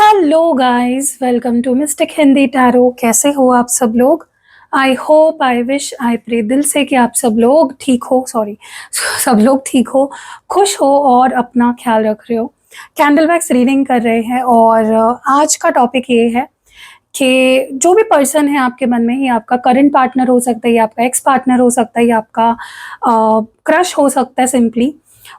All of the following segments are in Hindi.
Hello guys, welcome to mystic Hindi tarot. कैसे हो आप सब लोग? I hope, I wish, I pray दिल से कि आप सब लोग ठीक हो। सॉरी सब लोग ठीक हो, खुश हो और अपना ख्याल रख रहे हो। कैंडल वैक्स रीडिंग कर रहे हैं और आज का टॉपिक ये है कि जो भी पर्सन है आपके मन में, ये आपका करंट पार्टनर हो सकता है, ये आपका एक्स पार्टनर हो सकता है, ये आपका क्रश हो सकता है। सिंपली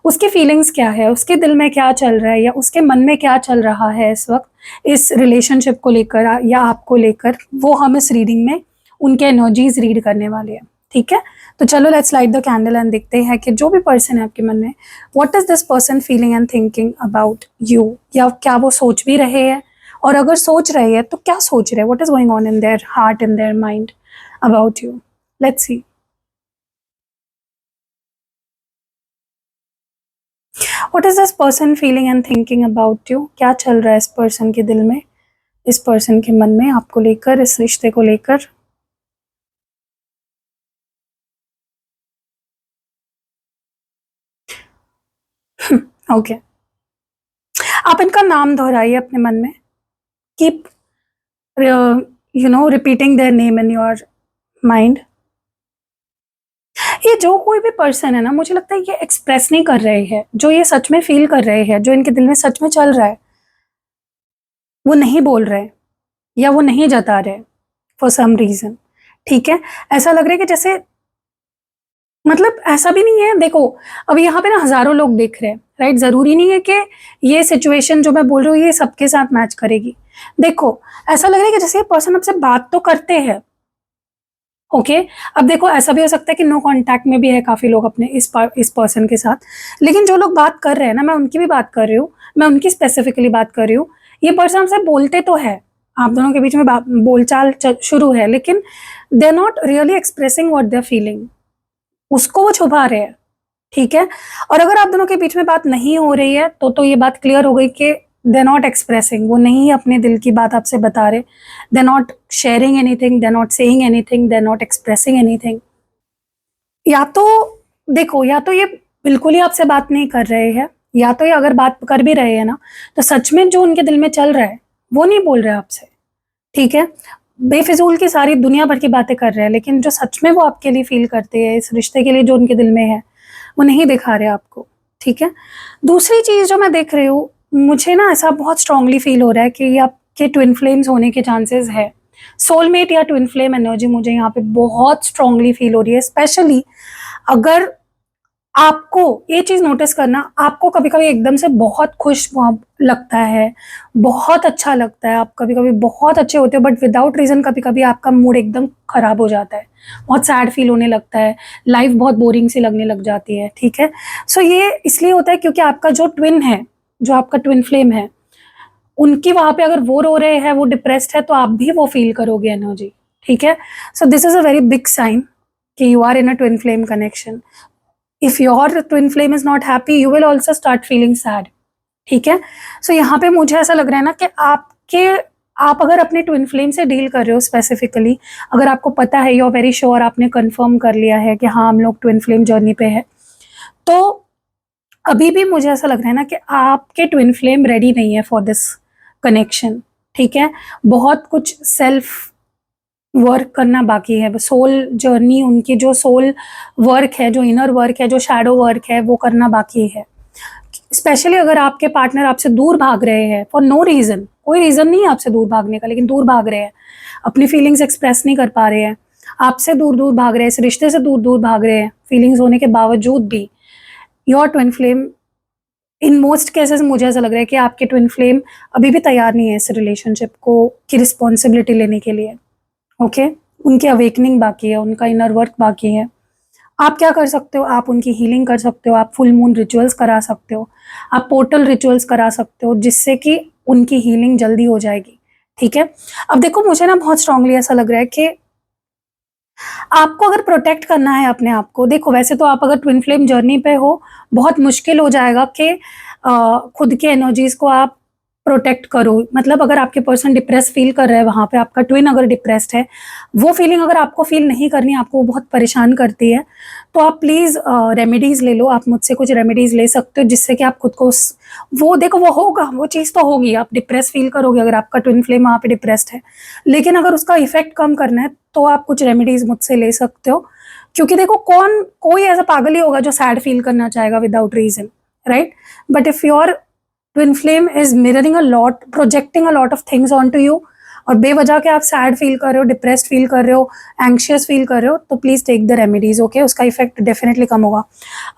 उसकी फीलिंग्स क्या है, उसके दिल में क्या चल रहा है या उसके मन में क्या चल रहा है इस वक्त इस रिलेशनशिप को लेकर या आपको लेकर, वो हम इस रीडिंग में उनके एनर्जीज रीड करने वाले हैं। ठीक है, तो चलो let's light the candle and देखते हैं कि जो भी पर्सन है आपके मन में, what is this person feeling and thinking about you, या क्या वो सोच भी रहे हैं, और अगर सोच रहे हैं तो क्या सोच रहे हैं, what is going on in their heart, in their mind about you. Let's see what is this person feeling and thinking about you. क्या चल रहा है इस पर्सन के दिल में, इस पर्सन के मन में आपको लेकर, इस रिश्ते को लेकर। ओके, आप इनका नाम दोहराइए अपने मन में। Keep repeating their name in your mind. ये जो कोई भी पर्सन है ना, मुझे लगता है ये एक्सप्रेस नहीं कर रहे हैं, जो ये सच में फील कर रहे हैं, जो इनके दिल में सच में चल रहा है, वो नहीं बोल रहे या वो नहीं जता रहे फॉर सम रीजन। ठीक है, ऐसा लग रहा है कि जैसे, मतलब ऐसा भी नहीं है। देखो, अब यहाँ पे ना हजारों लोग देख रहे हैं, राइट? जरूरी नहीं है कि ये सिचुएशन जो मैं बोल रही हूँ ये सबके साथ मैच करेगी। देखो, ऐसा लग रहा है कि जैसे ये पर्सन आपसे बात तो करते हैं। ओके, अब देखो, ऐसा भी हो सकता है कि नो कांटेक्ट में भी है काफी लोग अपने इस पर्सन के साथ, लेकिन जो लोग बात कर रहे हैं ना, मैं उनकी भी बात कर रही हूँ, मैं उनकी स्पेसिफिकली बात कर रही हूँ। ये पर्सन आपसे बोलते तो है, आप दोनों के बीच में बोलचाल शुरू है, लेकिन they are not really expressing what they are feeling, उसको वो छुपा रहे हैं। ठीक है, और अगर आप दोनों के बीच में बात नहीं हो रही है तो ये बात क्लियर हो गई कि दे नॉट एक्सप्रेसिंग, वो नहीं अपने दिल की बात आपसे बता रहे। They not sharing anything, they not saying anything, they not expressing anything. या तो देखो, या तो ये बिल्कुल ही आपसे बात नहीं कर रहे हैं, या तो ये अगर बात कर भी रहे हैं ना, तो सच में जो उनके दिल में चल रहा है वो नहीं बोल रहे आपसे। ठीक है, बेफिजूल की सारी दुनिया भर की बातें कर रहे हैं, लेकिन जो सच में वो आपके लिए फील करते हैं, इस रिश्ते के लिए जो उनके दिल में है, वो नहीं दिखा रहे आपको। ठीक है, दूसरी चीज जो मैं देख रही हूँ, मुझे ना ऐसा बहुत स्ट्रांगली फील हो रहा है कि ये आपके ट्विन फ्लेम्स होने के चांसेस है। सोलमेट या ट्विन फ्लेम एनर्जी मुझे यहाँ पे बहुत स्ट्रांगली फील हो रही है। स्पेशली अगर आपको ये चीज नोटिस करना, आपको कभी कभी एकदम से बहुत खुश लगता है, बहुत अच्छा लगता है, आप कभी कभी बहुत अच्छे होते हो, बट विदाउट रीजन कभी कभी आपका मूड एकदम खराब हो जाता है, बहुत सैड फील होने लगता है, लाइफ बहुत बोरिंग सी लगने लग जाती है। ठीक है, सो ये इसलिए होता है क्योंकि आपका जो ट्विन है, जो आपका ट्विन फ्लेम है, उनकी वहां पे अगर वो रो रहे हैं, वो डिप्रेस्ड है, तो आप भी वो फील करोगे एनर्जी। ठीक है, so this is a very big sign कि you are in a twin flame connection. If your twin flame is not happy, you will also start feeling sad. ठीक है, सो यहाँ पे मुझे ऐसा लग रहा है ना कि आप अगर अपने ट्विन फ्लेम से डील कर रहे हो स्पेसिफिकली, अगर आपको पता है, यू आर वेरी श्योर, आपने कंफर्म कर लिया है कि हाँ हम लोग ट्विन फ्लेम जर्नी पे है, तो अभी भी मुझे ऐसा लग रहा है ना कि आपके ट्विन फ्लेम रेडी नहीं है फॉर दिस कनेक्शन। ठीक है, बहुत कुछ सेल्फ वर्क करना बाकी है, सोल जर्नी, उनकी जो सोल वर्क है, जो इनर वर्क है, जो शैडो वर्क है, वो करना बाकी है। स्पेशली अगर आपके पार्टनर आपसे दूर भाग रहे हैं फॉर नो रीजन, कोई रीजन नहीं है आपसे दूर भागने का, लेकिन दूर भाग रहे हैं, अपनी फीलिंग्स एक्सप्रेस नहीं कर पा रहे हैं, आपसे दूर दूर भाग रहे हैं, इस रिश्ते से दूर दूर भाग रहे हैं, फीलिंग्स होने के बावजूद भी, your twin flame, in most cases मुझे ऐसा लग रहा है कि आपके ट्विन फ्लेम अभी भी तैयार नहीं है इस रिलेशनशिप को की रिस्पॉन्सिबिलिटी लेने के लिए। ओके, उनकी अवेकनिंग बाकी है, उनका इनर वर्क बाकी है। आप क्या कर सकते हो, आप उनकी हीलिंग कर सकते हो, आप फुल मून रिचुअल्स करा सकते हो, आप पोर्टल रिचुअल्स करा सकते हो, जिससे कि उनकी हीलिंग जल्दी हो जाएगी। ठीक है, अब देखो, मुझे ना बहुत स्ट्रांगली ऐसा लग रहा है कि आपको अगर प्रोटेक्ट करना है अपने आप को, देखो वैसे तो आप अगर ट्विन फ्लेम जर्नी पे हो, बहुत मुश्किल हो जाएगा कि खुद के एनर्जीज को आप प्रोटेक्ट करो। मतलब अगर आपके पर्सन डिप्रेस फील कर रहा है, वहाँ पे आपका ट्विन अगर डिप्रेस्ड है, वो फीलिंग अगर आपको फील नहीं करनी, आपको वो बहुत परेशान करती है, तो आप प्लीज़ रेमेडीज़ ले लो। आप मुझसे कुछ रेमेडीज़ ले सकते हो जिससे कि आप खुद को वो देखो, वो होगा, वो चीज़ तो होगी, आप डिप्रेस फील करोगे अगर आपका ट्विन फ्लेम वहाँ पे डिप्रेस्ड है। लेकिन अगर उसका इफेक्ट कम करना है तो आप कुछ रेमेडीज़ मुझसे ले सकते हो, क्योंकि देखो कोई ऐसा पागल ही होगा जो सैड फील करना चाहेगा without reason, right? But if your twin flame is mirroring a lot, projecting a lot of things on to you, और बेवजह के आप सैड फील कर रहे हो, डिप्रेस्ड फील कर रहे हो, एंग्शियस फील कर रहे हो, तो please take the remedies, okay? उसका इफेक्ट डेफिनेटली कम होगा।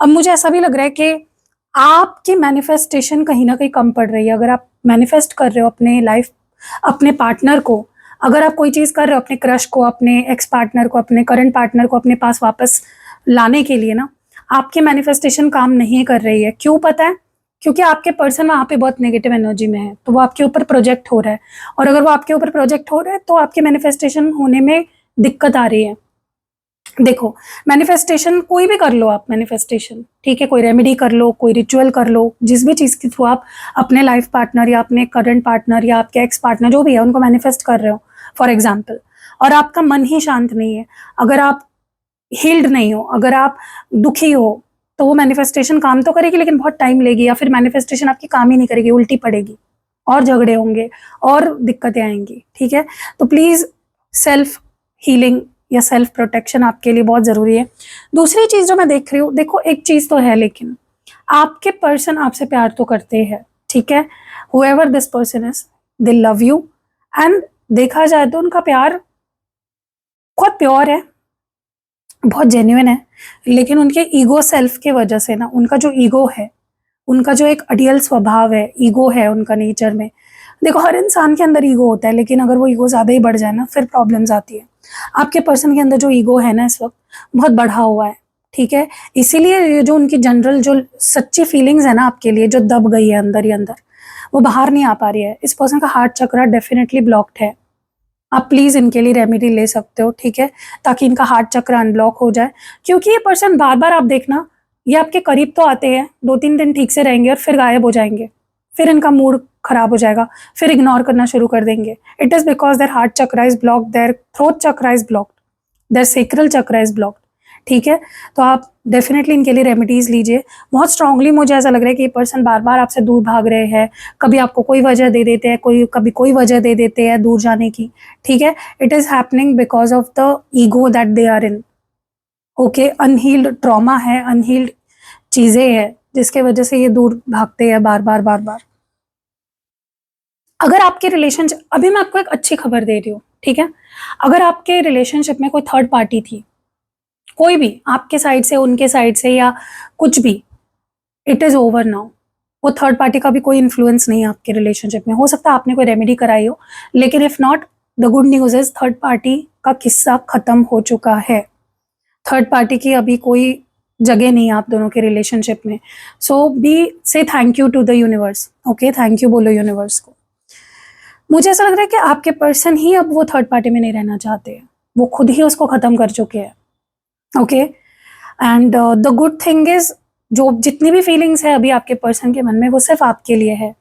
अब मुझे ऐसा भी लग रहा है कि आपकी मैनिफेस्टेशन कहीं ना कहीं कम पड़ रही है। अगर आप मैनिफेस्ट कर रहे हो अपने लाइफ, अपने पार्टनर को, अगर आप कोई चीज़ कर रहे हो अपने क्रश को, अपने एक्स पार्टनर को, अपने करंट पार्टनर को अपने पास वापस लाने के लिए ना, आपकी मैनिफेस्टेशन काम नहीं कर रही है। क्यों पता है? क्योंकि आपके पर्सन वहाँ पे बहुत नेगेटिव एनर्जी में है, तो वो आपके ऊपर प्रोजेक्ट हो रहा है, और अगर वो आपके ऊपर प्रोजेक्ट हो रहा है तो आपके मैनिफेस्टेशन होने में दिक्कत आ रही है। देखो, मैनिफेस्टेशन कोई भी कर लो आप, मैनिफेस्टेशन ठीक है, कोई रेमेडी कर लो, कोई रिचुअल कर लो, जिस भी चीज़ के थ्रू आप अपने लाइफ पार्टनर या अपने करंट पार्टनर या आपके एक्स पार्टनर जो भी है उनको मैनिफेस्ट कर रहे हो, फॉर एग्जाम्पल, और आपका मन ही शांत नहीं है, अगर आप हील्ड नहीं हो, अगर आप दुखी हो, तो वो मैनिफेस्टेशन काम तो करेगी लेकिन बहुत टाइम लेगी, या फिर मैनिफेस्टेशन आपकी काम ही नहीं करेगी, उल्टी पड़ेगी, और झगड़े होंगे और दिक्कतें आएंगी, ठीक है? तो प्लीज़ सेल्फ हीलिंग या सेल्फ प्रोटेक्शन आपके लिए बहुत ज़रूरी है। दूसरी चीज़ जो मैं देख रही हूँ, देखो एक चीज़ तो है, लेकिन आपके पर्सन आपसे प्यार तो करते हैं, ठीक है? However this person is, they love you, and देखा जाए तो उनका प्यार बहुत प्योर है, बहुत जेन्युइन है, लेकिन उनके ईगो सेल्फ के वजह से ना, उनका जो ईगो है, उनका जो एक अडियल स्वभाव है, ईगो है उनका नेचर में। देखो, हर इंसान के अंदर ईगो होता है, लेकिन अगर वो ईगो ज़्यादा ही बढ़ जाए ना, फिर प्रॉब्लम्स आती है। आपके पर्सन के अंदर जो ईगो है ना इस वक्त, बहुत बढ़ा हुआ है, ठीक है? इसीलिए ये जो उनकी जनरल जो सच्ची फीलिंग्स है ना आपके लिए, जो दब गई है अंदर ही अंदर, वो बाहर नहीं आ पा रही है। इस पर्सन का हार्ट चक्रा डेफिनेटली ब्लॉक्ड है। आप प्लीज़ इनके लिए रेमेडी ले सकते हो, ठीक है? ताकि इनका हार्ट चक्र अनब्लॉक हो जाए, क्योंकि ये पर्सन बार बार, आप देखना, ये आपके करीब तो आते हैं, 2-3 दिन ठीक से रहेंगे और फिर गायब हो जाएंगे, फिर इनका मूड खराब हो जाएगा, फिर इग्नोर करना शुरू कर देंगे। It is because their heart chakra is blocked, their throat chakra is blocked, their sacral chakra is blocked, ठीक है? तो आप डेफिनेटली इनके लिए रेमेडीज लीजिए। बहुत स्ट्रांगली मुझे ऐसा लग रहा है कि ये पर्सन बार बार आपसे दूर भाग रहे हैं, कभी आपको कोई वजह दे देते हैं, कभी कोई वजह दे देते हैं दूर जाने की, ठीक है? It is happening because of the ego that they are in, okay? Unhealed trauma है, अनहील्ड चीज़ें हैं, जिसके वजह से ये दूर भागते हैं बार बार बार बार। अगर आपके रिलेशनशिप, अभी मैं आपको एक अच्छी खबर दे रही हूँ, ठीक है? अगर आपके रिलेशनशिप में कोई थर्ड पार्टी थी, कोई भी, आपके साइड से, उनके साइड से, या कुछ भी, इट इज़ ओवर नाउ। वो थर्ड पार्टी का भी कोई इन्फ्लुएंस नहीं है आपके रिलेशनशिप में। हो सकता है आपने कोई रेमेडी कराई हो, लेकिन if not, the good news is third party का किस्सा ख़त्म हो चुका है। थर्ड पार्टी की अभी कोई जगह नहीं है आप दोनों के रिलेशनशिप में। सो बी से thank you to the universe, okay? Thank you बोलो यूनिवर्स को। मुझे ऐसा लग रहा है कि आपके पर्सन ही अब वो थर्ड पार्टी में नहीं रहना चाहते हैं, वो खुद ही उसको ख़त्म कर चुके हैं, okay? And the good thing is, जो जितनी भी फीलिंग्स है अभी आपके पर्सन के मन में, वो सिर्फ आपके लिए है।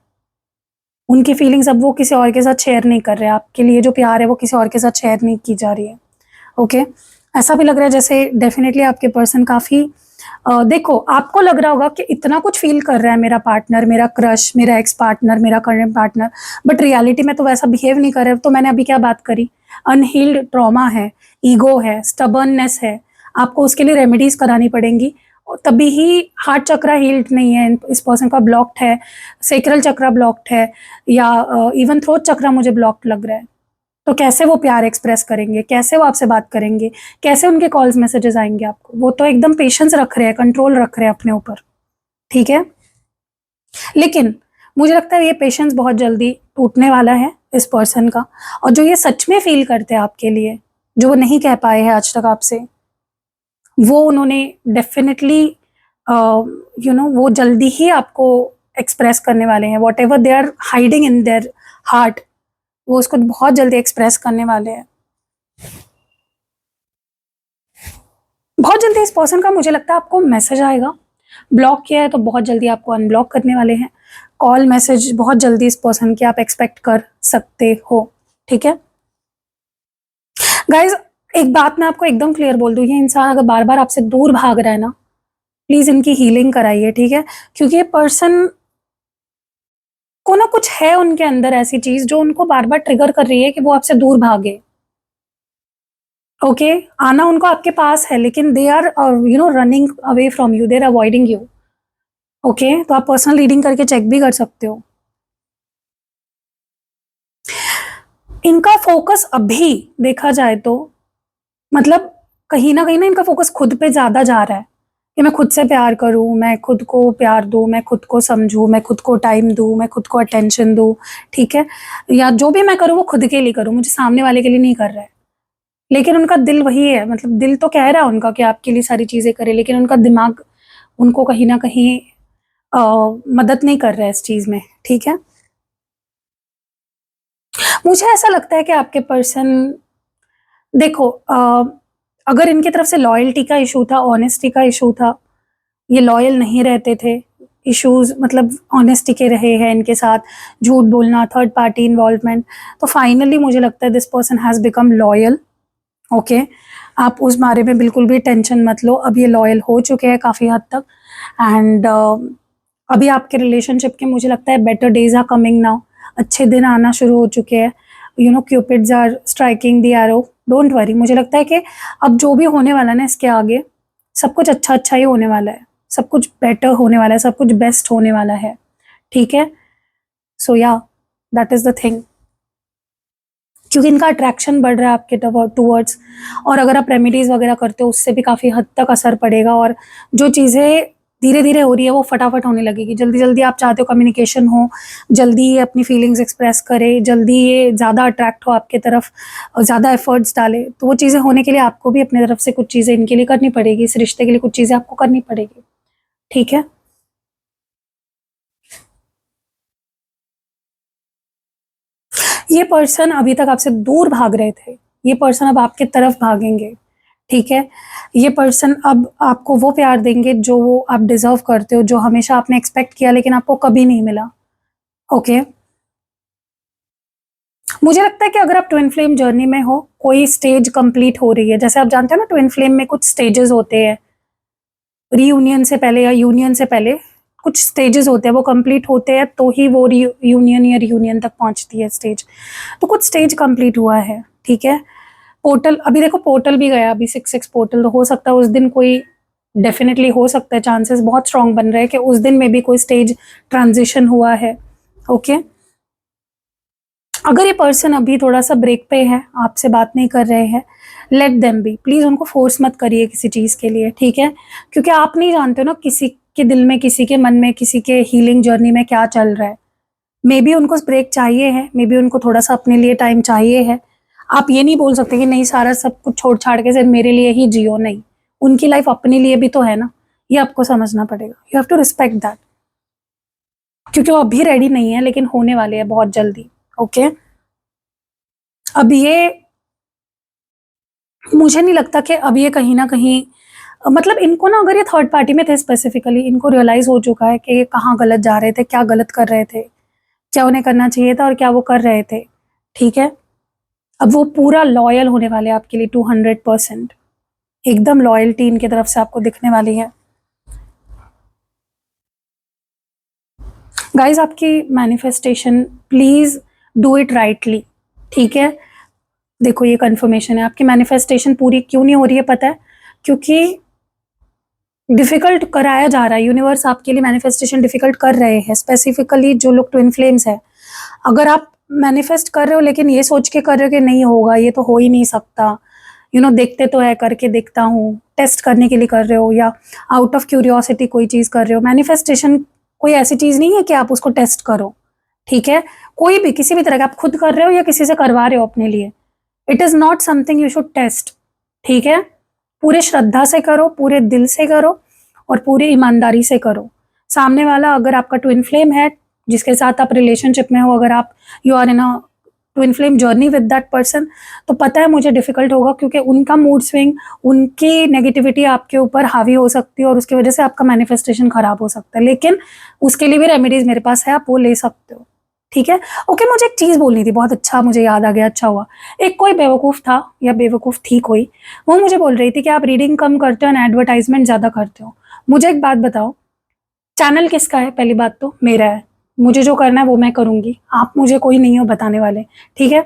उनकी फीलिंग्स अब वो किसी और के साथ शेयर नहीं कर रहे हैं, आपके लिए जो प्यार है वो किसी और के साथ शेयर नहीं की जा रही है, ओके? ऐसा भी लग रहा है जैसे डेफिनेटली आपके पर्सन काफ़ी, देखो, आपको लग रहा होगा कि इतना कुछ फील कर रहा है मेरा पार्टनर, मेरा क्रश, मेरा एक्स पार्टनर, मेरा करंट पार्टनर, बट रियलिटी में तो वैसा बिहेव नहीं कर रहे। तो मैंने अभी क्या बात करी, अनहील्ड ट्रॉमा है, ईगो है, स्टबर्ननेस है, आपको उसके लिए रेमेडीज करानी पड़ेंगी, और तभी ही हार्ट चक्रा हील्ड नहीं है, इस पर्सन का ब्लॉक्ड है, सेक्रल चक्रा ब्लॉक्ड है, या इवन थ्रोट चक्रा मुझे ब्लॉक्ड लग रहा है। तो कैसे वो प्यार एक्सप्रेस करेंगे, कैसे वो आपसे बात करेंगे, कैसे उनके कॉल्स मैसेजेस आएंगे आपको? वो तो एकदम पेशेंस रख रहे हैं, कंट्रोल रख रहे हैं अपने ऊपर, ठीक है? लेकिन मुझे लगता है ये पेशेंस बहुत जल्दी टूटने वाला है इस पर्सन का, और जो ये सच में फील करते हैं आपके लिए, जो वो नहीं कह पाए हैं आज तक आपसे, वो उन्होंने डेफिनेटली वो जल्दी ही आपको एक्सप्रेस करने वाले हैं। Whatever they are hiding in their heart, वो उसको बहुत जल्दी एक्सप्रेस करने वाले हैं। बहुत जल्दी इस पर्सन का मुझे लगता है आपको मैसेज आएगा। ब्लॉक किया है तो बहुत जल्दी आपको अनब्लॉक करने वाले हैं। कॉल मैसेज बहुत जल्दी इस पर्सन की आप एक्सपेक्ट कर सकते हो, ठीक है गाइज। एक बात मैं आपको एकदम क्लियर बोल दूं, ये इंसान अगर बार बार आपसे दूर भाग रहा है ना, प्लीज इनकी हीलिंग कराइए, ठीक है, क्योंकि ये पर्सन को ना कुछ है उनके अंदर ऐसी चीज जो उनको बार बार ट्रिगर कर रही है कि वो आपसे दूर भागे। ओके आना उनको आपके पास है, लेकिन they are running away from you, they are avoiding you. Okay तो आप पर्सनल रीडिंग करके चेक भी कर सकते हो। इनका फोकस अभी देखा जाए तो मतलब कहीं ना इनका फोकस खुद पे ज्यादा जा रहा है कि मैं खुद से प्यार करूं, मैं खुद को प्यार दूं, मैं खुद को समझूं, मैं खुद को टाइम दूं, मैं खुद को अटेंशन दूं, ठीक है, या जो भी मैं करूं वो खुद के लिए करूं, मुझे सामने वाले के लिए नहीं कर रहा है। लेकिन उनका दिल वही है, मतलब दिल तो कह रहा है उनका कि आपके लिए सारी चीजें करे, लेकिन उनका दिमाग उनको कहीं ना कहीं मदद नहीं कर रहा है इस चीज में, ठीक है। मुझे ऐसा लगता है कि आपके पर्सन, देखो अगर इनकी तरफ से लॉयल्टी का इशू था, ऑनेस्टी का इशू था, ये लॉयल नहीं रहते थे, इश्यूज मतलब ऑनेस्टी के रहे हैं इनके साथ, झूठ बोलना, थर्ड पार्टी इन्वॉल्वमेंट, तो फाइनली मुझे लगता है this person has become loyal. Okay आप उस बारे में बिल्कुल भी टेंशन मत लो, अब ये लॉयल हो चुके हैं काफ़ी हद तक। एंड अभी आपके रिलेशनशिप के मुझे लगता है better days are coming now, अच्छे दिन आना शुरू हो चुके हैं, cupids are striking the arrow, don't worry. मुझे लगता है कि अब जो भी होने वाला है ना इसके आगे, सब कुछ अच्छा अच्छा ही होने वाला है, सब कुछ बेटर होने वाला है, सब कुछ बेस्ट होने वाला है, ठीक है। सो या दैट इज द थिंग, क्योंकि इनका अट्रैक्शन बढ़ रहा है आपके टूवर्ड्स, और अगर आप रेमेडीज वगैरह करते हो उससे भी काफ़ी हद तक असर पड़ेगा, और जो चीज़ें धीरे धीरे हो रही है वो फटाफट होने लगेगी। जल्दी जल्दी आप चाहते हो कम्युनिकेशन हो, जल्दी ये अपनी फीलिंग्स एक्सप्रेस करे, जल्दी ये ज़्यादा अट्रैक्ट हो आपके तरफ, ज़्यादा एफर्ट्स डाले, तो वो चीज़ें होने के लिए आपको भी अपनी तरफ से कुछ चीज़ें इनके लिए करनी पड़ेगी, इस रिश्ते के लिए कुछ चीज़ें आपको करनी पड़ेगी, ठीक है। ये पर्सन अभी तक आपसे दूर भाग रहे थे, ये पर्सन अब आपके तरफ भागेंगे, ठीक है। ये पर्सन अब आपको वो प्यार देंगे जो वो आप डिजर्व करते हो, जो हमेशा आपने एक्सपेक्ट किया लेकिन आपको कभी नहीं मिला। ओके मुझे लगता है कि अगर आप ट्विन फ्लेम जर्नी में हो, कोई स्टेज कंप्लीट हो रही है, जैसे आप जानते हो ना ट्विन फ्लेम में कुछ स्टेजेस होते हैं, रीयूनियन से पहले या यूनियन से पहले कुछ स्टेजेस होते हैं, वो कंप्लीट होते हैं तो ही वो यूनियन या रियूनियन तक पहुंचती है स्टेज, तो कुछ स्टेज कंप्लीट हुआ है, ठीक है। पोर्टल अभी देखो, पोर्टल भी गया अभी 6-6 पोर्टल, तो हो सकता है उस दिन कोई, डेफिनेटली हो सकता है, चांसेस बहुत स्ट्रांग बन रहे हैं कि उस दिन में भी कोई स्टेज ट्रांजिशन हुआ है। ओके अगर ये पर्सन अभी थोड़ा सा ब्रेक पे है, आपसे बात नहीं कर रहे हैं, लेट देम बी, प्लीज उनको फोर्स मत करिए किसी चीज के लिए, ठीक है, क्योंकि आप नहीं जानते हो ना किसी के दिल में, किसी के मन में, किसी के हीलिंग जर्नी में क्या चल रहा है। मे बी उनको ब्रेक चाहिए है, मे बी उनको थोड़ा सा अपने लिए टाइम चाहिए है। आप ये नहीं बोल सकते कि नहीं सारा सब कुछ छोड़ छाड़ के सिर्फ मेरे लिए ही जियो, नहीं, उनकी लाइफ अपने लिए भी तो है ना, ये आपको समझना पड़ेगा, you have to respect that, क्योंकि वो अभी रेडी नहीं है लेकिन होने वाले हैं बहुत जल्दी। ओके अब ये मुझे नहीं लगता कि अब ये कहीं ना कहीं, मतलब इनको ना, अगर ये थर्ड पार्टी में थे स्पेसिफिकली, इनको रियलाइज हो चुका है कि ये कहाँ गलत जा रहे थे, क्या गलत कर रहे थे, क्या उन्हें करना चाहिए था और क्या वो कर रहे थे, ठीक है। अब वो पूरा लॉयल होने वाले हैं आपके लिए 200%, एकदम लॉयल्टी इनकी तरफ से आपको दिखने वाली है। गाइज आपकी manifestation, please do it rightly, ठीक है। देखो ये कंफर्मेशन है, आपकी मैनिफेस्टेशन पूरी क्यों नहीं हो रही है पता है, क्योंकि डिफिकल्ट कराया जा रहा है, यूनिवर्स आपके लिए मैनिफेस्टेशन डिफिकल्ट कर रहे हैं, स्पेसिफिकली जो लोग ट्विन फ्लेम्स है। अगर आप मैनिफेस्ट कर रहे हो लेकिन ये सोच के कर रहे हो कि नहीं होगा, ये तो हो ही नहीं सकता, देखते तो है, करके देखता हूँ, टेस्ट करने के लिए कर रहे हो, या आउट ऑफ क्यूरियोसिटी कोई चीज़ कर रहे हो, मैनिफेस्टेशन कोई ऐसी चीज़ नहीं है कि आप उसको टेस्ट करो, ठीक है। कोई भी किसी भी तरह का आप खुद कर रहे हो या किसी से करवा रहे हो अपने लिए, it is not something you should test, ठीक है। पूरे श्रद्धा से करो, पूरे दिल से करो और पूरी ईमानदारी से करो। सामने वाला अगर आपका ट्विन फ्लेम है, जिसके साथ आप रिलेशनशिप में हो, अगर आप you are in a twin flame journey with that person, तो पता है मुझे डिफिकल्ट होगा, क्योंकि उनका मूड स्विंग, उनकी नेगेटिविटी आपके ऊपर हावी हो सकती है और उसकी वजह से आपका मैनिफेस्टेशन खराब हो सकता है। लेकिन उसके लिए भी रेमेडीज मेरे पास है, आप वो ले सकते हो, ठीक है। ओके, मुझे एक चीज़ बोलनी थी, बहुत अच्छा मुझे याद आ गया, अच्छा हुआ। एक कोई बेवकूफ़ था या बेवकूफ़ थी कोई, वो मुझे बोल रही थी कि आप रीडिंग कम करते हो एंड एडवर्टाइजमेंट ज़्यादा करते हो। मुझे एक बात बताओ, चैनल किसका है? पहली बात तो मेरा है, मुझे जो करना है वो मैं करूँगी, आप मुझे कोई नहीं हो बताने वाले, ठीक है।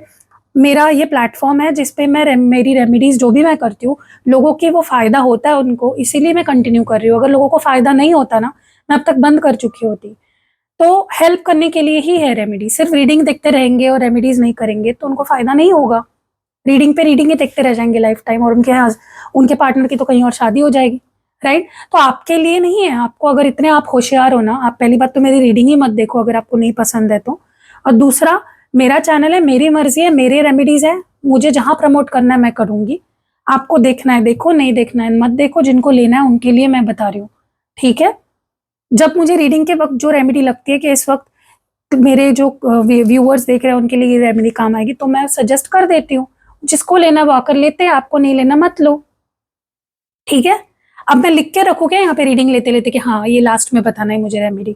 मेरा ये प्लेटफॉर्म है जिस पे मेरी रेमेडीज़ जो भी मैं करती हूँ, लोगों की वो फ़ायदा होता है उनको, इसीलिए मैं कंटिन्यू कर रही हूँ। अगर लोगों को फ़ायदा नहीं होता ना, मैं अब तक बंद कर चुकी होती। तो हेल्प करने के लिए ही है रेमेडी। सिर्फ रीडिंग देखते रहेंगे और रेमेडीज़ नहीं करेंगे तो उनको फ़ायदा नहीं होगा। रीडिंग पे रीडिंग ही देखते रह जाएंगे लाइफ टाइम, और उनके पार्टनर की तो कहीं और शादी हो जाएगी, राइट। तो आपके लिए नहीं है। आपको अगर इतने आप होशियार हो ना, आप पहली बात तो मेरी रीडिंग ही मत देखो अगर आपको नहीं पसंद है तो। और दूसरा, मेरा चैनल है, मेरी मर्जी है, मेरे रेमेडीज है, मुझे जहां प्रमोट करना है मैं करूंगी। आपको देखना है देखो, नहीं देखना है मत देखो, जिनको लेना है उनके लिए मैं बता रही हूँ, ठीक है। जब मुझे रीडिंग के वक्त जो रेमेडी लगती है कि इस वक्त मेरे जो व्यूअर्स देख रहे हैं उनके लिए ये रेमेडी काम आएगी, तो मैं सजेस्ट कर देती हूँ। जिसको लेना वो आकर लेते हैं, आपको नहीं लेना मत लो, ठीक है। अब मैं लिख के रखूँ क्या यहाँ पे रीडिंग लेते लेते कि हाँ ये लास्ट में बताना है मुझे रेमेडी?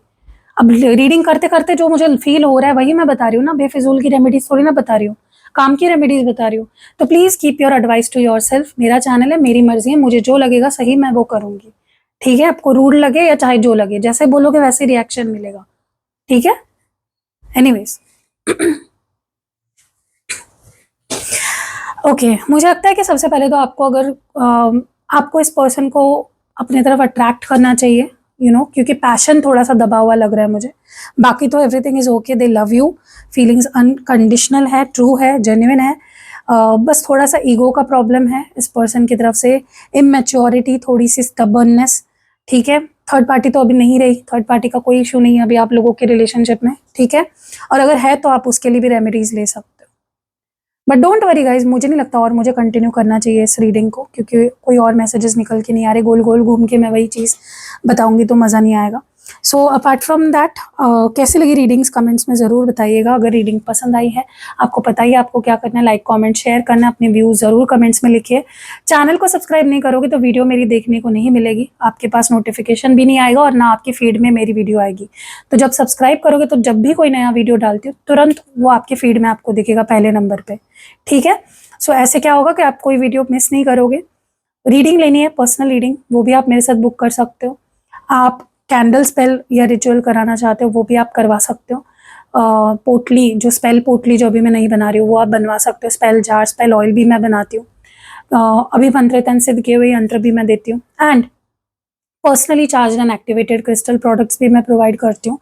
अब रीडिंग करते करते जो मुझे फील हो रहा है वही मैं बता रही हूँ ना, बेफिजूल की रेमेडीज थोड़ी ना बता रही हूँ, काम की रेमेडीज बता रही हूँ। तो please keep your advice to yourself. मेरा चैनल है, मेरी मर्जी है, मुझे जो लगेगा सही मैं वो करूंगी, ठीक है। आपको रूल लगे या चाहे जो लगे, जैसे बोलोगे वैसे रिएक्शन मिलेगा, ठीक है। एनीवेज ओके, मुझे लगता है कि सबसे पहले तो आपको अगर आपको इस पर्सन को अपनी तरफ अट्रैक्ट करना चाहिए, क्योंकि पैशन थोड़ा सा दबा हुआ लग रहा है मुझे। बाकी तो everything is okay, they love you, feelings unconditional है, ट्रू है, जेन्युइन है। बस थोड़ा सा ईगो का प्रॉब्लम है इस पर्सन की तरफ से, इमेच्योरिटी, थोड़ी सी स्टबर्ननेस, ठीक है। थर्ड पार्टी तो अभी नहीं रही, थर्ड पार्टी का कोई इशू नहीं है अभी आप लोगों के रिलेशनशिप में, ठीक है। और अगर है तो आप उसके लिए भी रेमेडीज ले सकते हो। बट डोंट वरी गाइज, मुझे नहीं लगता और मुझे कंटिन्यू करना चाहिए इस रीडिंग को, क्योंकि कोई और मैसेजेस निकल के नहीं आ रहे, गोल गोल घूम के मैं वही चीज़ बताऊंगी तो मज़ा नहीं आएगा। सो अपार्ट फ्रॉम दैट, कैसी लगी रीडिंग्स कमेंट्स में ज़रूर बताइएगा। अगर रीडिंग पसंद आई है, आपको पता ही है आपको क्या करना है, लाइक कमेंट शेयर करना, अपने व्यूज़ ज़रूर कमेंट्स में लिखिए। चैनल को सब्सक्राइब नहीं करोगे तो वीडियो मेरी देखने को नहीं मिलेगी, आपके पास नोटिफिकेशन भी नहीं आएगा और ना आपकी फीड में मेरी वीडियो आएगी। तो जब सब्सक्राइब करोगे तो जब भी कोई नया वीडियो डालती हूँ तुरंत वो आपके फीड में आपको दिखेगा पहले नंबर पर, ठीक है। सो ऐसे क्या होगा कि आप कोई वीडियो मिस नहीं करोगे। रीडिंग लेनी है, पर्सनल रीडिंग, वो भी आप मेरे साथ बुक कर सकते हो। आप कैंडल स्पेल या रिचुअल कराना चाहते हो वो भी आप करवा सकते हो। पोटली, जो स्पेल पोटली जो अभी मैं नहीं बना रही हूँ वो आप बनवा सकते हो। स्पेल जार, स्पेल ऑयल भी मैं बनाती हूँ। अभी मंत्रतन सिद्ध किए हुए यंत्र भी मैं देती हूँ, and personally charge and activated crystal products भी मैं प्रोवाइड करती हूँ।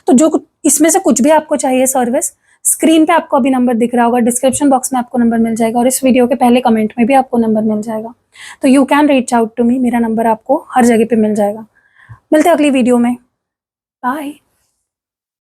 तो जो इसमें से कुछ भी आपको चाहिए सर्विस, स्क्रीन पे आपको अभी नंबर दिख रहा होगा, डिस्क्रिप्शन बॉक्स में आपको नंबर मिल जाएगा और इस वीडियो के पहले कमेंट में भी आपको नंबर मिल जाएगा। तो you can reach out to me, मेरा नंबर आपको हर जगह पे मिल जाएगा। मिलते हैं अगली वीडियो में, बाय।